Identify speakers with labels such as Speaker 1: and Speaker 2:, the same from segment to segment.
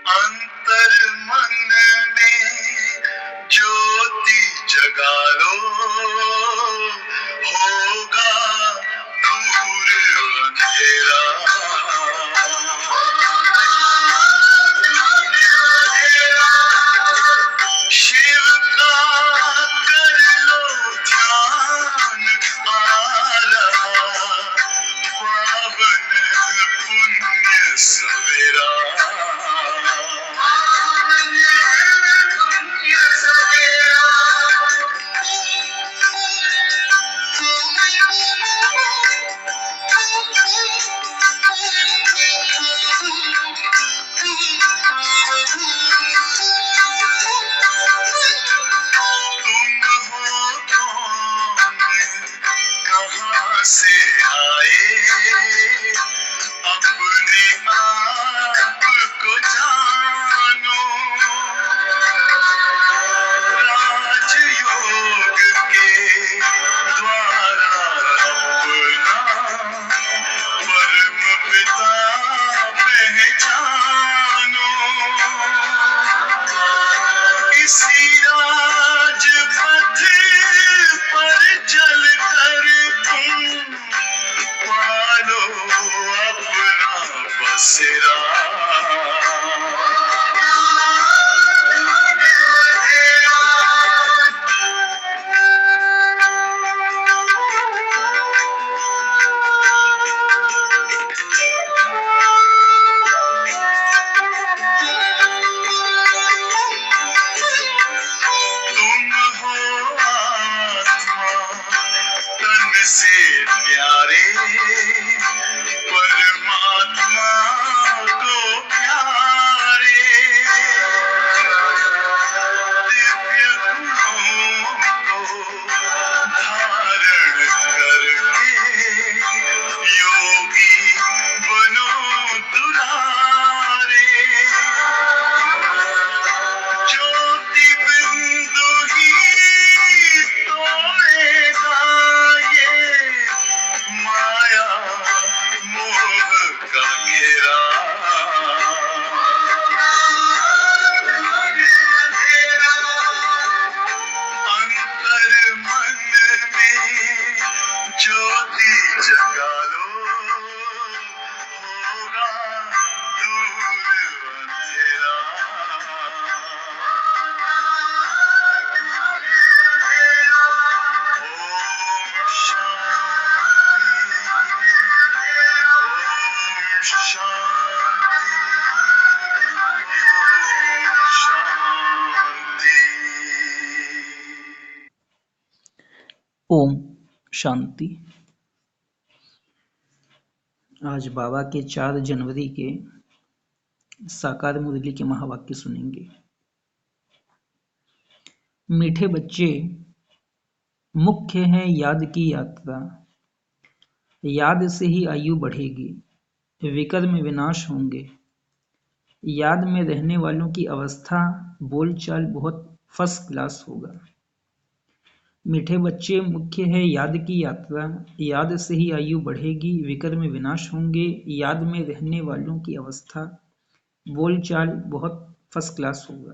Speaker 1: अंतर मन में ज्योति जगा लो, होगा दूर अंधेरा। शिव का कर लो ध्यान, आ रहा पावन पुण्य सवेरा। कहाँ से आए, अपने आप को जानो। राजयोग के द्वारा अपना परम पिता पहचानो। इसी राजपथ पर चलकर तुम पालो अपना बसेरा। तुम हो आत्मा तन से प्यारे, परमात्मा को प्यारे। दिव्य गुणों को धारण करके योगी बनो दुलारे। ज्योति बिंदु ही तोड़ेगा ये माया मोह का घेरा। अंतर मन में ज्योति जगा लो, होगा दूर अंधेरा। ओम शांति।
Speaker 2: ओम शांति। आज बाबा के 4 जनवरी के साकार मुरली के महावाक्य सुनेंगे। मीठे बच्चे, मुख्य है याद की यात्रा। याद से ही आयु बढ़ेगी, विकर्म विनाश होंगे। याद में रहने वालों की अवस्था बोलचाल बहुत फर्स्ट क्लास होगा। मीठे बच्चे, मुख्य है याद की यात्रा। याद से ही आयु बढ़ेगी, विकर्म विनाश होंगे। याद में रहने वालों की अवस्था बोलचाल बहुत फर्स्ट क्लास होगा।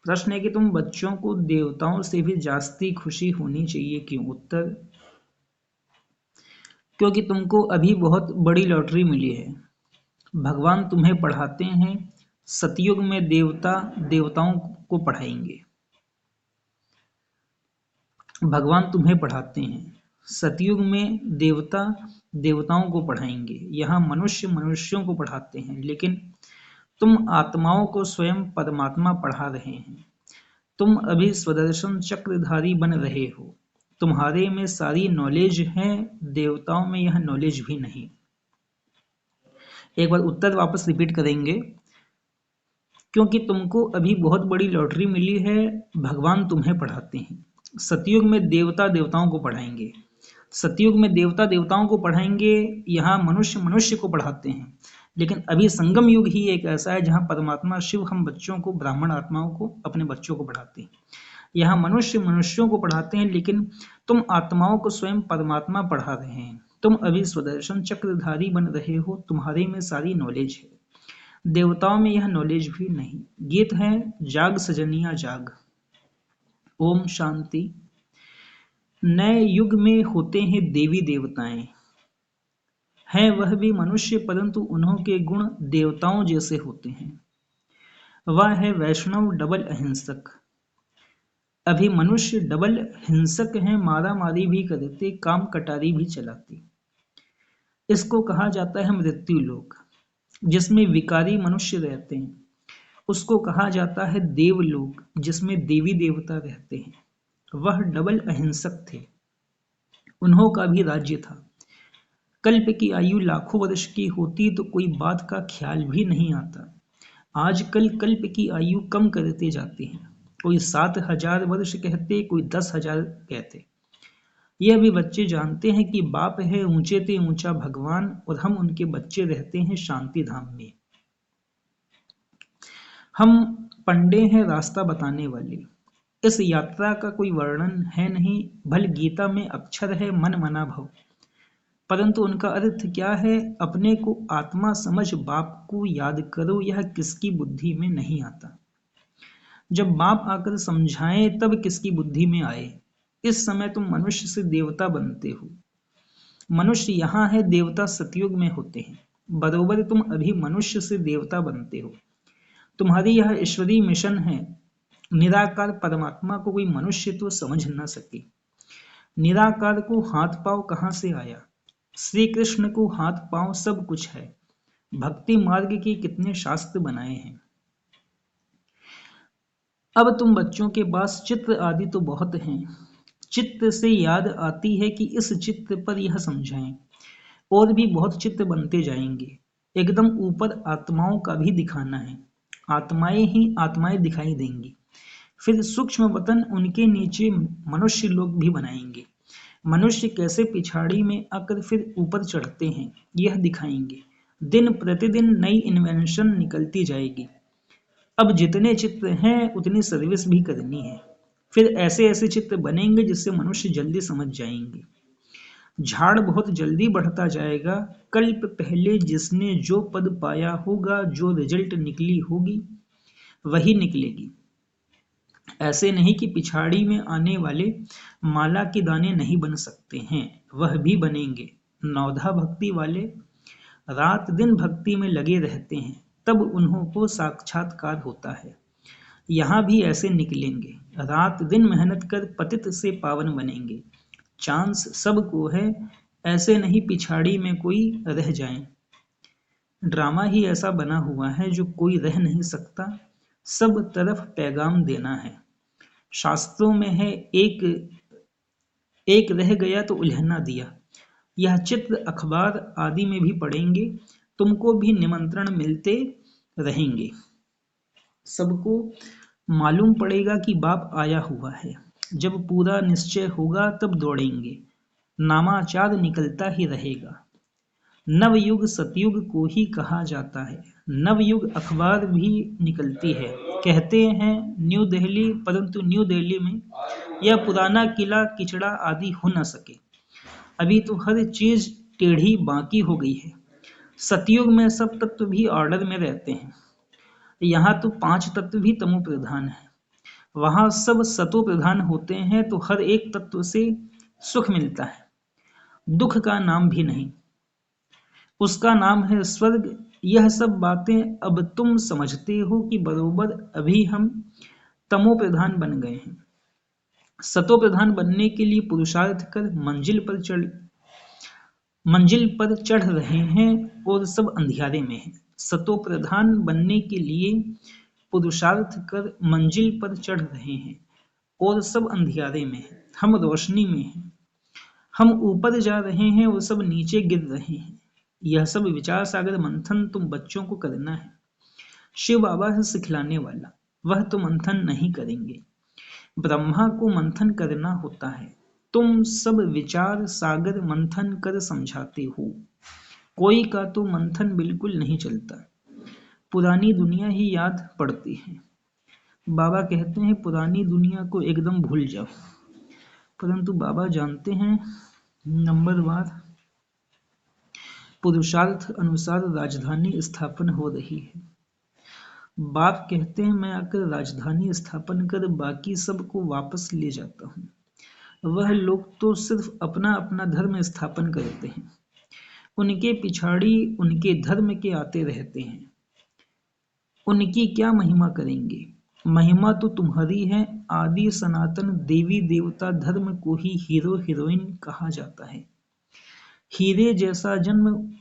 Speaker 2: प्रश्न है कि तुम बच्चों को देवताओं से भी जास्ती खुशी होनी चाहिए, क्यों? उत्तर, क्योंकि तुमको अभी बहुत बड़ी लॉटरी मिली है। भगवान तुम्हें पढ़ाते हैं। सतयुग में देवता देवताओं को पढ़ाएंगे। भगवान तुम्हें पढ़ाते हैं। सतयुग में देवता देवताओं को पढ़ाएंगे। यहाँ मनुष्य मनुष्यों को पढ़ाते हैं, लेकिन तुम आत्माओं को स्वयं परमात्मा पढ़ा रहे हैं। तुम अभी स्वदर्शन चक्रधारी बन रहे हो। तुम्हारे में सारी नॉलेज है, देवताओं में यह नॉलेज भी नहीं। एक बार उत्तर वापस रिपीट करेंगे। क्योंकि तुमको अभी बहुत बड़ी लॉटरी मिली है, भगवान तुम्हें पढ़ाते हैं। सतयुग में देवता देवताओं को पढ़ाएंगे। सतयुग में देवता देवताओं को पढ़ाएंगे। यहाँ मनुष्य मनुष्य को पढ़ाते हैं। लेकिन अभी संगम युग ही एक ऐसा है जहाँ परमात्मा शिव हम बच्चों को, ब्राह्मण आत्माओं को, अपने बच्चों को पढ़ाते हैं। यहाँ मनुष्य मनुष्यों को पढ़ाते हैं, लेकिन तुम आत्माओं को स्वयं परमात्मा पढ़ा रहे हैं। तुम अभी स्वदर्शन चक्रधारी बन रहे हो। तुम्हारे में सारी नॉलेज है। देवताओं में यह नॉलेज भी नहीं। गीत है जाग सजनिया जाग। ओम शांति। नए युग में होते हैं देवी देवताएं, हैं वह भी मनुष्य, परंतु उन्हों के गुण देवताओं जैसे होते हैं। वह है वैष्णव डबल अहिंसक। अभी मनुष्य डबल हिंसक हैं, मारा मारी भी करते, काम कटारी भी चलाते। इसको कहा जाता है मृत्यु लोक, जिसमें विकारी मनुष्य रहते हैं। उसको कहा जाता है देवलोक, जिसमें देवी देवता रहते हैं। वह डबल अहिंसक थे, उन्हों का भी राज्य था। कल्प की आयु लाखों वर्ष की होती तो कोई बात का ख्याल भी नहीं आता। आजकल कल्प की आयु कम करते जाते हैं, कोई 7,000 वर्ष कहते, कोई 10,000 कहते। यह भी बच्चे जानते हैं कि बाप है ऊंचे ते ऊंचा भगवान, और हम उनके बच्चे रहते हैं शांति धाम में। हम पंडे हैं रास्ता बताने वाले। इस यात्रा का कोई वर्णन है नहीं, भल गीता में अक्षर है मन मना भव, परंतु उनका अर्थ क्या है? अपने को आत्मा समझ बाप को याद करो, यह किसकी बुद्धि में नहीं आता। जब बाप आकर समझाएं तब किसकी बुद्धि में आए। इस समय तुम मनुष्य से देवता बनते हो। मनुष्य यहाँ है, देवता सतयुग में होते हैं। बरोबर तुम अभी मनुष्य से देवता बनते हो। तुम्हारी यह ईश्वरीय मिशन है। निराकार परमात्मा को कोई मनुष्य तो समझ न सके। निराकार को हाथ पांव कहाँ से आया? श्री कृष्ण को हाथ पांव सब कुछ है। भक्ति मार्ग के कितने शास्त्र बनाए हैं। अब तुम बच्चों के पास चित्र आदि तो बहुत हैं। चित्र से याद आती है कि इस चित्र पर यह समझाएं। और भी बहुत चित्र बनते जाएंगे। एकदम ऊपर आत्माओं का भी दिखाना है। आत्माएं ही आत्माएं दिखाई देंगी। फिर सूक्ष्म वतन, उनके नीचे मनुष्य लोग भी बनाएंगे। मनुष्य कैसे पिछाड़ी में आकर फिर ऊपर चढ़ते हैं, यह दिखाएंगे। दिन प्रतिदिन नई इन्वेंशन निकलती जाएगी। अब जितने चित्र हैं उतनी सर्विस भी करनी है। फिर ऐसे ऐसे चित्र बनेंगे जिससे मनुष्य जल्दी समझ जाएंगे। झाड़ बहुत जल्दी बढ़ता जाएगा। कल्प पहले जिसने जो पद पाया होगा, जो रिजल्ट निकली होगी, वही निकलेगी। ऐसे नहीं कि पिछाड़ी में आने वाले माला के दाने नहीं बन सकते हैं, वह भी बनेंगे। नौधा भक्ति वाले रात दिन भक्ति में लगे रहते हैं, तब उन्हों को साक्षात्कार होता है। यहाँ भी ऐसे निकलेंगे, रात दिन मेहनत कर पतित से पावन बनेंगे। चांस सबको है, ऐसे नहीं पिछाड़ी में कोई रह जाए। ड्रामा ही ऐसा बना हुआ है जो कोई रह नहीं सकता। सब तरफ पैगाम देना है। शास्त्रों में है एक रह गया तो उल्हना दिया। यह चित्र अखबार आदि में भी पढ़ेंगे। तुमको भी निमंत्रण मिलते रहेंगे। सबको मालूम पड़ेगा कि बाप आया हुआ है। जब पूरा निश्चय होगा तब दौड़ेंगे। नामाचार निकलता ही रहेगा। नवयुग सतयुग को ही कहा जाता है। नवयुग अखबार भी निकलती है। कहते हैं न्यू दिल्ली, परंतु न्यू दिल्ली में यह पुराना किला किचड़ा आदि हो न सके। अभी तो हर चीज टेढ़ी बाकी हो गई है। सतयुग में सब तत्व भी ऑर्डर में रहते हैं। यहाँ तो 5 तत्व भी तमो प्रधान है। वहां सब सतो प्रधान होते हैं, तो हर एक तत्व से सुख मिलता है। दुख का नाम भी नहीं, उसका नाम है स्वर्ग। यह सब बातें अब तुम समझते हो कि बरोबर अभी हम तमो प्रधान बन गए हैं। सतो प्रधान बनने के लिए पुरुषार्थ कर मंजिल पर चढ़ रहे हैं, और सब अंधियारे में है। सतो प्रधान बनने के लिए पुरुषार्थ कर मंजिल पर चढ़ रहे हैं, और सब अंधियारे में है। हम रोशनी में हैं। हम ऊपर जा रहे हैं और सब नीचे गिर रहे हैं। यह सब विचार सागर मंथन तुम बच्चों को करना है। शिव बाबा है सिखलाने वाला, वह तो मंथन नहीं करेंगे। ब्रह्मा को मंथन करना होता है। तुम सब विचार सागर मंथन कर समझाते हो। कोई का तो मंथन बिल्कुल नहीं चलता। पुरानी दुनिया ही याद पड़ती है। बाबा कहते हैं पुरानी दुनिया को एकदम भूल जाओ, परंतु बाबा जानते हैं नंबरवार पुरुषार्थ अनुसार राजधानी स्थापन हो रही है। बाप कहते हैं मैं आकर राजधानी स्थापन कर बाकी सब को वापस ले जाता हूँ। वह लोग तो सिर्फ अपना अपना धर्म स्थापन करते हैं, उनके पिछाड़ी उनके धर्म के आते रहते हैं। उनकी क्या महिमा करेंगे? महिमा तो तुम्हारी है। आदि सनातन देवी देवता धर्म को ही हीरो हीरोइन कहा जाता है। हीरे जैसा जन्म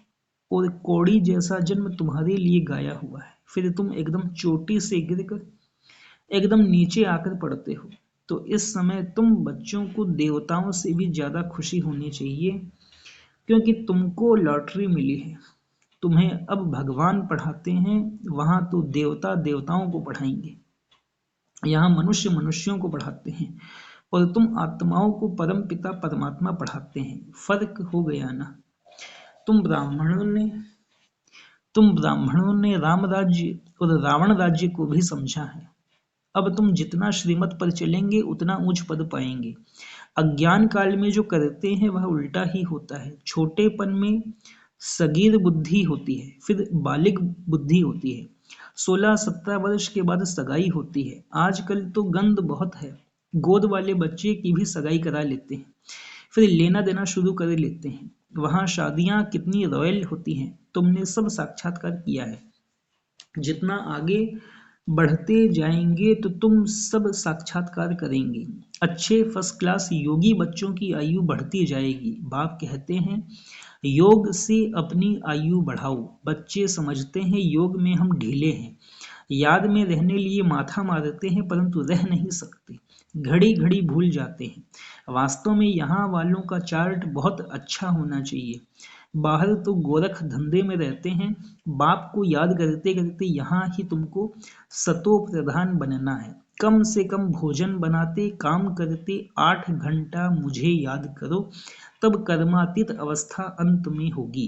Speaker 2: और कौड़ी जैसा जन्म तुम्हारे लिए गाया हुआ है, फिर तुम एकदम चोटी से गिरकर एकदम नीचे आकर पड़ते हो। तो इस समय तुम बच्चों को देवताओं से भी ज्यादा खुशी होनी चाहिए, क्योंकि तुमको लॉटरी मिली है। तुम्हें अब भगवान पढ़ाते हैं, वहां तो देवता देवताओं को पढ़ाएंगे, यहाँ मनुष्य मनुष्यों को पढ़ाते हैं, और तुम आत्माओं को परम पिता परमात्मा पढ़ाते हैं। फर्क हो गया ना? तुम ब्राह्मणों ने राम राज्य और रावण राज्य को भी समझा है। अब तुम जितना श्रीमत पर चलेंगे उतना ऊंच पद पाएंगे। अज्ञान काल में जो करते हैं वह उल्टा ही होता है। छोटेपन में सगीर बुद्धि होती है, फिर बालिग बुद्धि होती है, 16-17 वर्ष के बाद सगाई होती है। आजकल तो गंद बहुत है, गोद वाले बच्चे की भी सगाई करा लेते हैं, फिर लेना देना शुरू कर लेते हैं। वहां शादियां कितनी रॉयल होती हैं, तुमने सब साक्षात्कार किया है। जितना आगे बढ़ते जाएंगे तो तुम सब साक्षात्कार करेंगे। अच्छे फर्स्ट क्लास योगी बच्चों की आयु बढ़ती जाएगी। बाप कहते हैं योग से अपनी आयु बढ़ाओ। बच्चे समझते हैं योग में हम ढीले हैं, याद में रहने लिए माथा मारते हैं, परंतु रह नहीं सकते, घड़ी घड़ी भूल जाते हैं। वास्तव में यहाँ वालों का चार्ट बहुत अच्छा होना चाहिए। बाहर तो गोरख धंधे में रहते हैं, बाप को याद करते करते यहाँ ही तुमको सतो प्रधान बनना है। कम से कम भोजन बनाते काम करते 8 घंटा मुझे याद करो, तब कर्मातीत अवस्था अंत में होगी।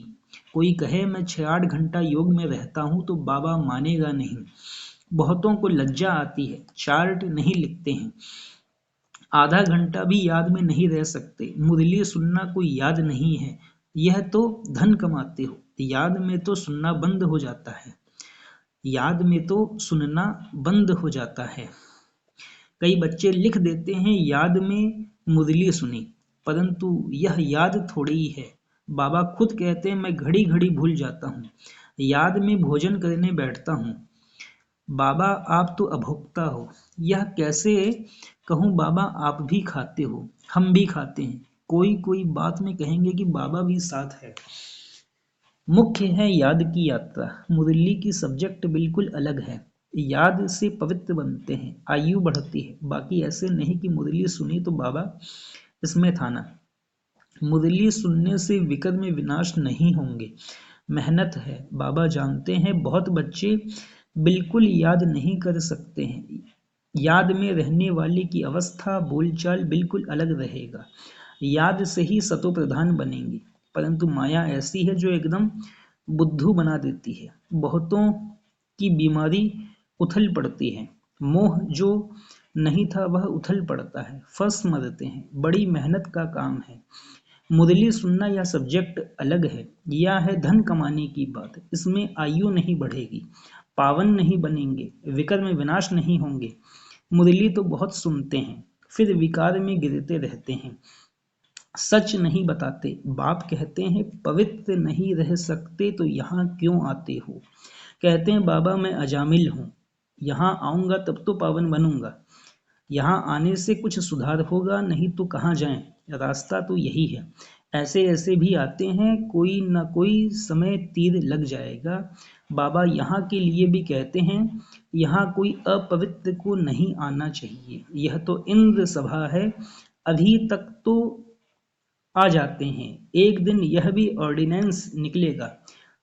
Speaker 2: कोई कहे मैं 6-8 घंटा योग में रहता हूँ तो बाबा मानेगा नहीं। बहुतों को लज्जा आती है, चार्ट नहीं लिखते हैं, आधा घंटा भी याद में नहीं रह सकते। मुरली सुनना कोई याद नहीं है, यह तो धन कमाते हो। याद में तो सुनना बंद हो जाता है, याद में तो सुनना बंद हो जाता है। कई बच्चे लिख देते हैं याद में मुरली सुनी, परंतु यह याद थोड़ी ही है। बाबा खुद कहते हैं मैं घड़ी घड़ी भूल जाता हूँ, याद में भोजन करने बैठता हूँ। बाबा आप तो अभोक्ता हो। यह कैसे कहूँ बाबा, आप भी खाते हो, हम भी खाते हैं। कोई कोई बात में कहेंगे कि बाबा भी साथ है। मुख्य है याद की यात्रा। मुरली की सब्जेक्ट बिल्कुल अलग है। याद से पवित्र बनते हैं, आयु बढ़ती है। बाकी ऐसे नहीं कि मुरली सुनी तो बाबा इसमें था ना। मुरली सुनने से विकर में विनाश नहीं होंगे, मेहनत है। बाबा जानते हैं बहुत बच्चे बिल्कुल याद नहीं कर सकते हैं। याद में रहने वाले की अवस्था बोलचाल बिल्कुल अलग रहेगा। याद से ही सतो प्रधान बनेंगे, परंतु माया ऐसी है जो एकदम बुद्धू बना देती है। बहुतों की बीमारी उथल पड़ती है, मोह जो नहीं था वह उथल पड़ता है, फंस मरते हैं। बड़ी मेहनत का काम है। मुरली सुनना या सब्जेक्ट अलग है, यह है धन कमाने की बात। इसमें आयु नहीं बढ़ेगी, पावन नहीं बनेंगे, विकर में विनाश नहीं होंगे। मुरली तो बहुत सुनते हैं, फिर विकार में गिरते रहते हैं, सच नहीं बताते। बाप कहते हैं पवित्र नहीं रह सकते तो यहाँ क्यों आते हो? कहते हैं बाबा मैं अजामिल हूँ, यहाँ आऊँगा तब तो पावन बनूंगा। यहाँ आने से कुछ सुधार होगा, नहीं तो कहाँ जाएं? रास्ता तो यही है। ऐसे ऐसे भी आते हैं, कोई न कोई समय तीर लग जाएगा। बाबा यहाँ के लिए भी कहते हैं यहाँ कोई अपवित्र को नहीं आना चाहिए। यह तो इंद्र सभा है, अभी तक तो आ जाते हैं, एक दिन यह भी ऑर्डिनेंस निकलेगा।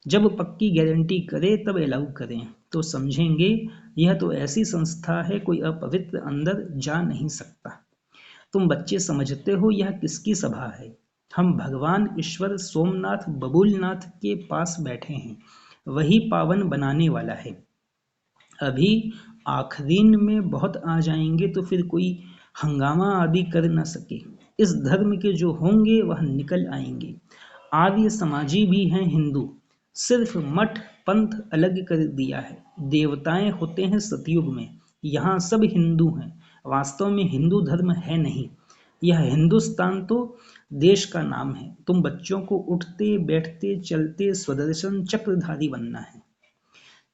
Speaker 2: जब पक्की गारंटी करे तब अलाउ करें, तो समझेंगे यह तो ऐसी संस्था है कोई अपवित्र अंदर जा नहीं सकता। तुम बच्चे समझते हो यह किसकी सभा है? हम भगवान ईश्वर सोमनाथ बबूलनाथ के पास बैठे हैं, वही पावन बनाने वाला है। अभी आखिरीन में बहुत आ जाएंगे तो फिर कोई हंगामा आदि कर न सके। इस धर्म के जो होंगे वह निकल आएंगे। आर्य समाजी भी हैं हिंदू, सिर्फ मठ पंथ अलग कर दिया है। देवताएं होते हैं सतयुग में, यहाँ सब हिंदू हैं। वास्तव में हिंदू धर्म है नहीं, यह हिंदुस्तान तो देश का नाम है। तुम बच्चों को उठते बैठते चलते स्वदर्शन चक्रधारी बनना है।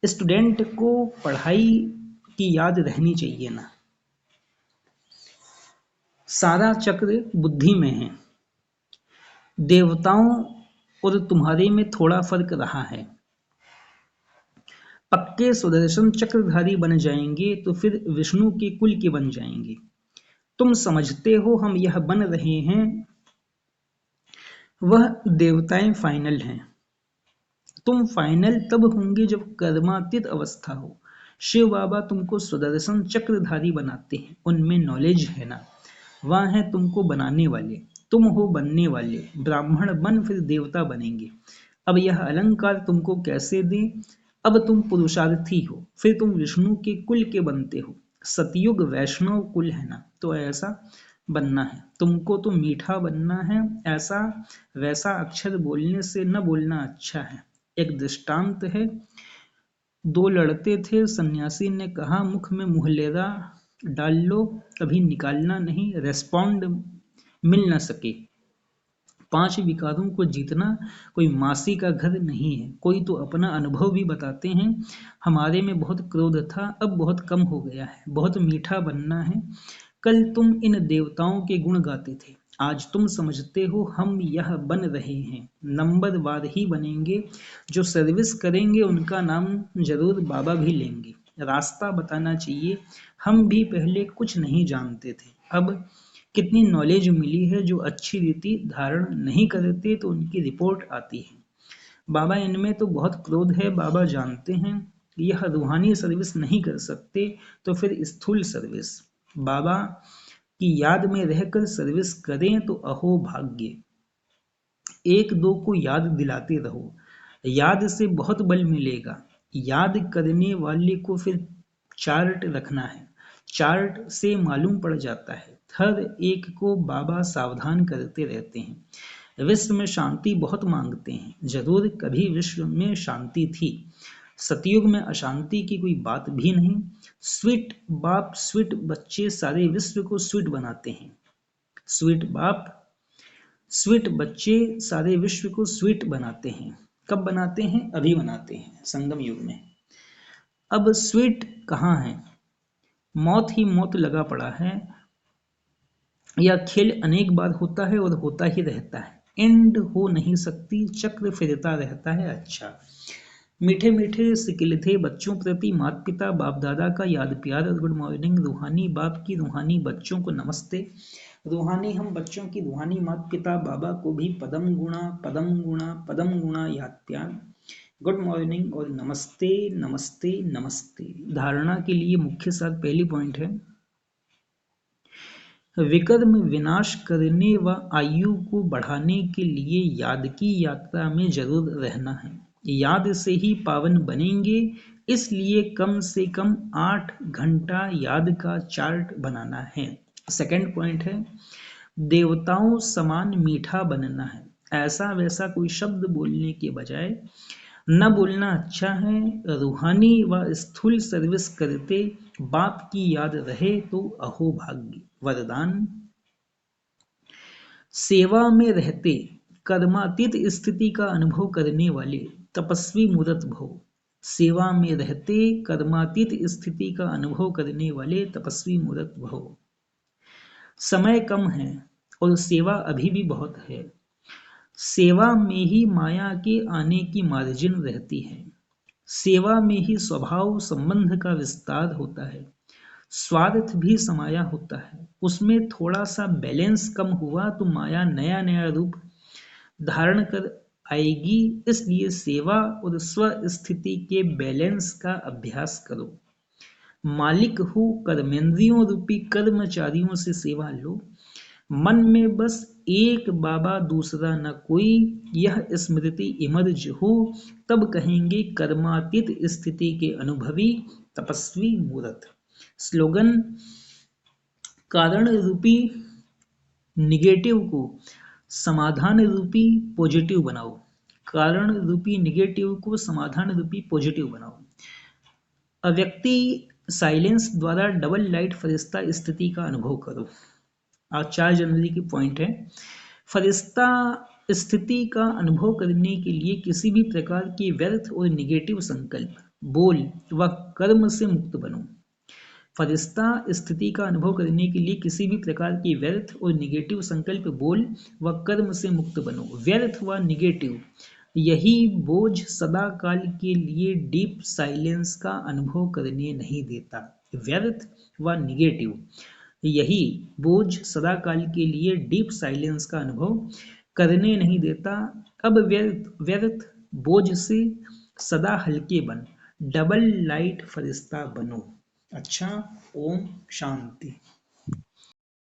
Speaker 2: स्टूडेंट को पढ़ाई की याद रहनी चाहिए ना, सारा चक्र बुद्धि में है। देवताओं और तुम्हारे में थोड़ा फर्क रहा है। पक्के सुदर्शन चक्रधारी बन जाएंगे तो फिर विष्णु के कुल के बन जाएंगे। तुम समझते हो हम यह बन रहे हैं, वह देवताएं फाइनल हैं। तुम फाइनल तब होंगे जब कर्मातीत अवस्था हो। शिव बाबा तुमको सुदर्शन चक्रधारी बनाते हैं, उनमें नॉलेज है ना, वह है तुमको बनाने वाले। तुम हो बनने वाले, ब्राह्मण बन फिर देवता बनेंगे। अब यह अलंकार तुमको कैसे दें? अब तुम पुरुषार्थी हो, फिर तुम विष्णु के कुल के बनते हो। सतयुग वैष्णव कुल है ना, तो ऐसा बनना है तुमको, तो मीठा बनना है। ऐसा वैसा अक्षर बोलने से न बोलना अच्छा है। एक दृष्टांत है, दो लड़ते थे, सन्यासी ने कहा मुख में मुहलेरा डाल लो, कभी निकालना नहीं, रेस्पॉन्ड मिल न सके। 5 विकारों को जीतना कोई मासी का घर नहीं है। कोई तो अपना अनुभव भी बताते हैं, हमारे में बहुत क्रोध था, अब बहुत कम हो गया है, बहुत मीठा बनना है। कल तुम इन देवताओं के गुण गाते थे, आज तुम समझते हो हम यह बन रहे हैं। नंबरवार ही बनेंगे, जो सर्विस करेंगे उनका नाम जरूर बाबा भी लेंगे। रास्ता बताना चाहिए, हम भी पहले कुछ नहीं जानते थे, अब कितनी नॉलेज मिली है। जो अच्छी रीति धारण नहीं करते तो उनकी रिपोर्ट आती है, बाबा इनमें तो बहुत क्रोध है। बाबा जानते हैं यह रूहानी सर्विस नहीं कर सकते, तो फिर स्थूल सर्विस बाबा की याद में रहकर सर्विस करें तो अहो भाग्य। एक दो को याद दिलाते रहो, याद से बहुत बल मिलेगा। याद करने वाले को फिर चार्ट रखना है, चार्ट से मालूम पड़ जाता है। हर एक को बाबा सावधान करते रहते हैं। विश्व में शांति बहुत मांगते हैं, जरूर कभी विश्व में शांति थी, सतयुग में अशांति की कोई बात भी नहीं। स्वीट बाप स्वीट बच्चे सारे विश्व को स्वीट बनाते हैं। स्वीट बाप स्वीट बच्चे सारे विश्व को स्वीट बनाते हैं। कब बनाते हैं? अभी बनाते हैं, संगम युग में। अब स्वीट कहाँ है? मौत ही मौत लगा पड़ा है। यह खेल अनेक बार होता है और होता ही रहता है, एंड हो नहीं सकती, चक्र फिरता रहता है। अच्छा, मीठे मीठे सिकिलथे बच्चों प्रति माता पिता बाप दादा का याद प्यार और गुड मॉर्निंग। रूहानी बाप की रूहानी बच्चों को नमस्ते। रूहानी हम बच्चों की रूहानी माता पिता बाबा को भी पदम गुणा पदम गुणा पदम गुणा याद प्यार, गुड मॉर्निंग और नमस्ते नमस्ते नमस्ते। धारणा के लिए मुख्य सार, पहली पॉइंट है, विकर्म विनाश करने व आयु को बढ़ाने के लिए याद की यात्रा में जरूर रहना है। याद से ही पावन बनेंगे, इसलिए कम से कम 8 घंटा याद का चार्ट बनाना है। सेकंड पॉइंट है, देवताओं समान मीठा बनना है। ऐसा वैसा कोई शब्द बोलने के बजाय न बोलना अच्छा है। रूहानी व स्थूल सर्विस करते बाप की याद रहे तो अहो भाग्य। वरदान, सेवा में रहते कर्मातीत स्थिति का अनुभव करने वाले तपस्वी मूर्त भव। सेवा में रहते कर्मातीत स्थिति का अनुभव करने वाले तपस्वी मूर्त भव। समय कम है और सेवा अभी भी बहुत है। सेवा में ही माया के आने की मार्जिन रहती है। सेवा में ही स्वभाव संबंध का विस्तार होता है। स्वार्थ भी समाया होता है, उसमें थोड़ा सा बैलेंस कम हुआ तो माया नया नया रूप धारण कर आएगी। इसलिए सेवा और स्व स्थिति के बैलेंस का अभ्यास करो। मालिक हो कर्मेंद्रियों रूपी कर्मचारियों से सेवा लो। मन में बस एक बाबा दूसरा न कोई, यह स्मृति इमर्ज हो, तब कहेंगे कर्मातीत स्थिति के अनुभवी तपस्वी मूर्त। स्लोगन, कारण रूपी निगेटिव को समाधान रूपी पॉजिटिव बनाओ। कारण रूपी निगेटिव को समाधान रूपी पॉजिटिव बनाओ। अव्यक्ति साइलेंस द्वारा डबल लाइट फरिश्ता स्थिति का अनुभव करो। आज 4 जनवरी की पॉइंट है, फरिश्ता स्थिति का अनुभव करने के लिए किसी भी प्रकार के व्यर्थ और निगेटिव संकल्प, बोल व कर्म से मुक्त बनो। फरिश्ता स्थिति का अनुभव करने के लिए किसी भी प्रकार के व्यर्थ और निगेटिव संकल्प, बोल व कर्म से मुक्त बनो। व्यर्थ व निगेटिव, यही बोझ सदा काल के लिए डीप साइलेंस का अनुभव करने नहीं देता। व्यर्थ व निगेटिव, यही बोझ सदा काल के लिए डीप साइलेंस का अनुभव करने नहीं देता। अब व्यर्थ बोझ से सदा हल्के बन, डबल लाइट फरिश्ता बनो। अच्छा, ओम शांति।